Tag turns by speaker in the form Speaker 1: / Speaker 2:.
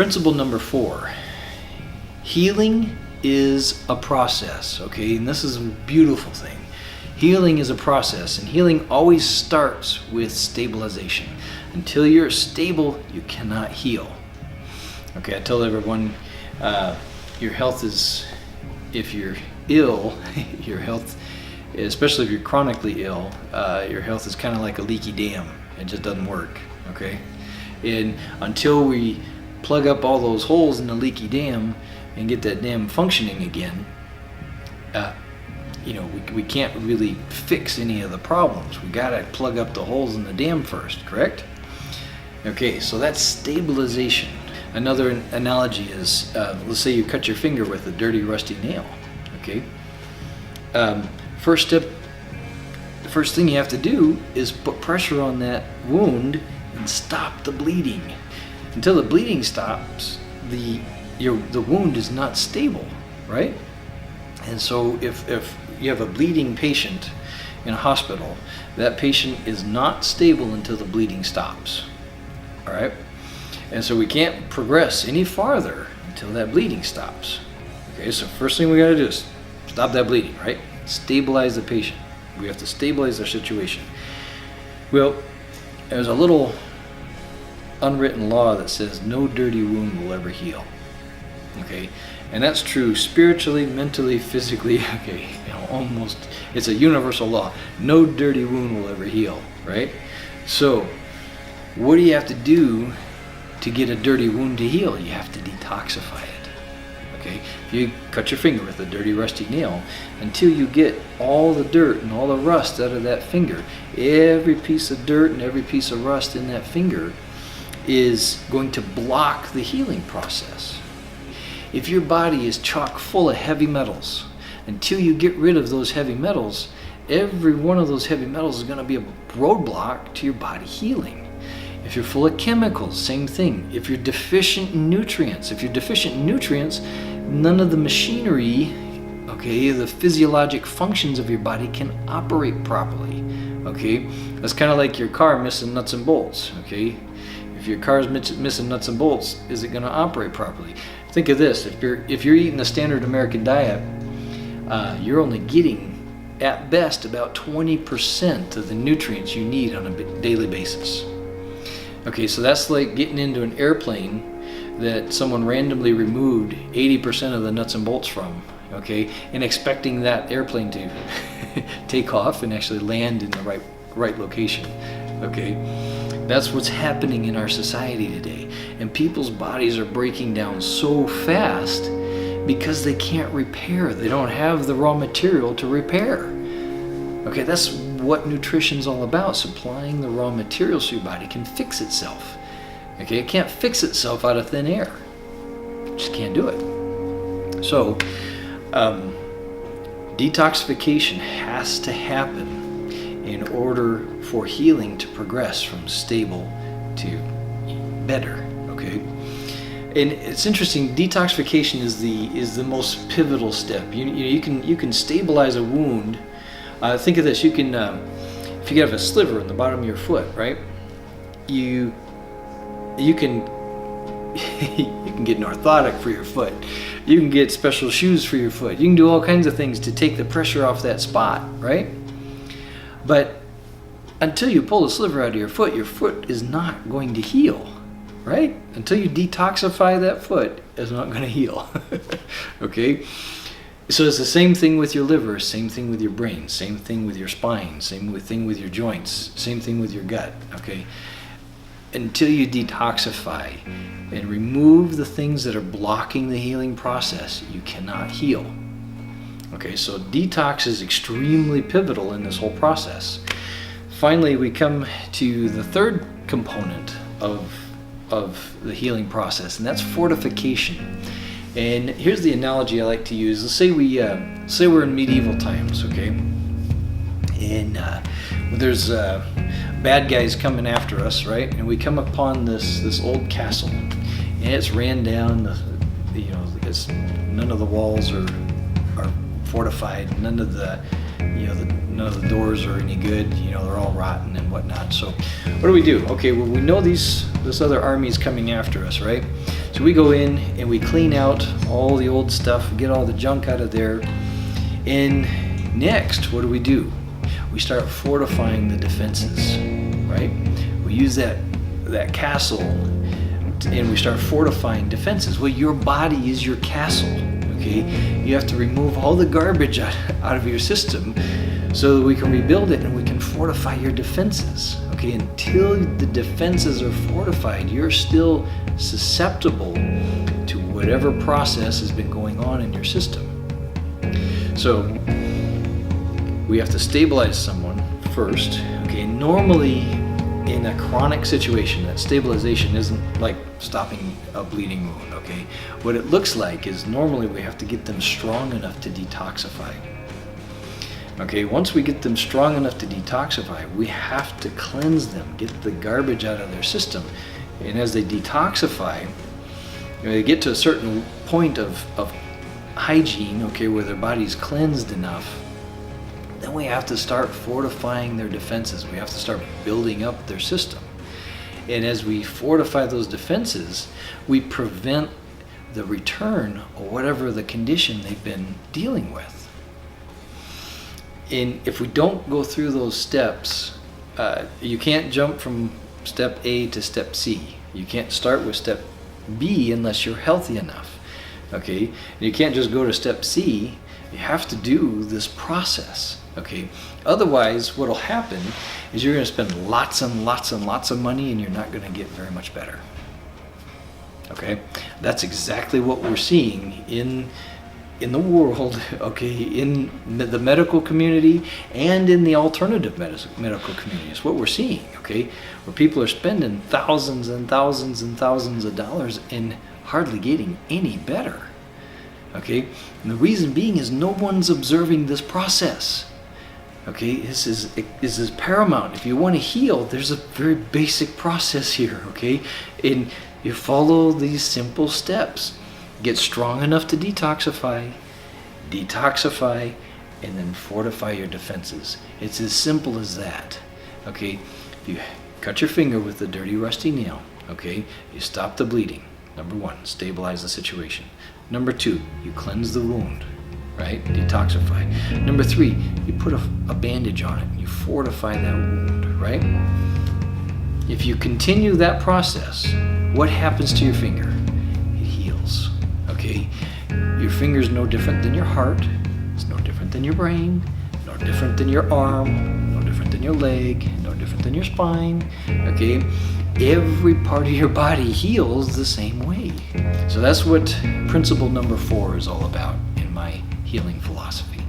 Speaker 1: Principle number 4, healing is a process, okay? And this is a beautiful thing. Healing is a process, and healing always starts with stabilization. Until you're stable, you cannot heal. Okay, I tell everyone, your health is, if you're ill, your health, especially if you're chronically ill, your health is kind of like a leaky dam. It just doesn't work, okay? And until we plug up all those holes in the leaky dam and get that dam functioning again, we can't really fix any of the problems. We gotta plug up the holes in the dam first, correct? Okay, so that's stabilization. Another analogy is, let's say you cut your finger with a dirty, rusty nail, okay? First thing you have to do is put pressure on that wound and stop the bleeding. Until the bleeding stops, the wound is not stable, right? And so if you have a bleeding patient in a hospital, that patient is not stable until the bleeding stops, all right? And so we can't progress any farther until that bleeding stops. Okay, so first thing we gotta do is stop that bleeding, right? Stabilize the patient. We have to stabilize their situation. Well, there's a little unwritten law that says no dirty wound will ever heal. Okay, and that's true spiritually, mentally, physically. Okay, almost, it's a universal law. No dirty wound will ever heal, right? So what do you have to do to get a dirty wound to heal? You have to detoxify it. Okay, if you cut your finger with a dirty, rusty nail, until you get all the dirt and all the rust out of that finger, every piece of dirt and every piece of rust in that finger is going to block the healing process. If your body is chock full of heavy metals, until you get rid of those heavy metals, every one of those heavy metals is going to be a roadblock to your body healing. If you're full of chemicals, same thing. If you're deficient in nutrients, none of the machinery, okay, the physiologic functions of your body can operate properly, okay? That's kind of like your car missing nuts and bolts, okay? If your car is missing nuts and bolts, is it going to operate properly? Think of this, if you're eating the standard American diet, you're only getting, at best, about 20% of the nutrients you need on a daily basis. Okay, so that's like getting into an airplane that someone randomly removed 80% of the nuts and bolts from, okay, and expecting that airplane to take off and actually land in the right location, okay? That's what's happening in our society today. And people's bodies are breaking down so fast because they can't repair. They don't have the raw material to repair. Okay, that's what nutrition's all about, supplying the raw materials so your body can fix itself. Okay, it can't fix itself out of thin air. It just can't do it. So, detoxification has to happen in order for healing to progress from stable to better, okay? And it's interesting, detoxification is the most pivotal step. You can stabilize a wound. Think of this, you can, if you have a sliver in the bottom of your foot, right? You can you can get an orthotic for your foot. You can get special shoes for your foot. You can do all kinds of things to take the pressure off that spot, right? But until you pull the sliver out of your foot is not going to heal, right? Until you detoxify that foot, it's not going to heal, okay? So it's the same thing with your liver, same thing with your brain, same thing with your spine, same thing with your joints, same thing with your gut, okay? Until you detoxify and remove the things that are blocking the healing process, you cannot heal. Okay, so detox is extremely pivotal in this whole process. Finally, we come to the third component of the healing process, and that's fortification. And here's the analogy I like to use. Let's say we're in medieval times, okay? And there's bad guys coming after us, right? And we come upon this old castle, and it's ran down. None of the walls are fortified. None of the doors are any good. They're all rotten and whatnot. So what do we do? Okay, well, we know this other army is coming after us, right? So So we go in and we clean out all the old stuff, get all the junk out of there. And next, what do? We start fortifying the defenses, right? We use that castle and we start fortifying defenses. Well, your body is your castle, okay? You have to remove all the garbage out of your system so that we can rebuild it and we can fortify your defenses, okay? Until the defenses are fortified, you're still susceptible to whatever process has been going on in your system. So we have to stabilize someone first, okay? Normally in a chronic situation, that stabilization isn't like stopping a bleeding wound, okay? What it looks like is normally we have to get them strong enough to detoxify. Okay, once we get them strong enough to detoxify, we have to cleanse them, get the garbage out of their system. And as they detoxify, they get to a certain point of hygiene, okay, where their body's cleansed enough, then we have to start fortifying their defenses. We have to start building up their system. And as we fortify those defenses, we prevent the return of whatever the condition they've been dealing with. And if we don't go through those steps, you can't jump from step A to step C. You can't start with step B unless you're healthy enough, okay? And you can't just go to step C. You have to do this process, okay? Otherwise, what'll happen is you're gonna spend lots and lots and lots of money and you're not gonna get very much better, okay? That's exactly what we're seeing in the world, okay, in the medical community and in the alternative medical community. It's what we're seeing, okay, where people are spending thousands and thousands and thousands of dollars and hardly getting any better, okay? And the reason being is no one's observing this process, okay? This is paramount. If you want to heal, there's a very basic process here, okay? And you follow these simple steps. Get strong enough to detoxify, and then fortify your defenses. It's as simple as that, okay? If you cut your finger with a dirty, rusty nail, okay, you stop the bleeding. Number one, stabilize the situation. Number two, you cleanse the wound, right? Detoxify. Number three, you put a bandage on it and you fortify that wound, right? If you continue that process, what happens to your finger? It heals. Okay, your finger's no different than your heart, it's no different than your brain, no different than your arm, no different than your leg, no different than your spine, okay? Every part of your body heals the same way. So that's what principle number 4 is all about in my healing philosophy.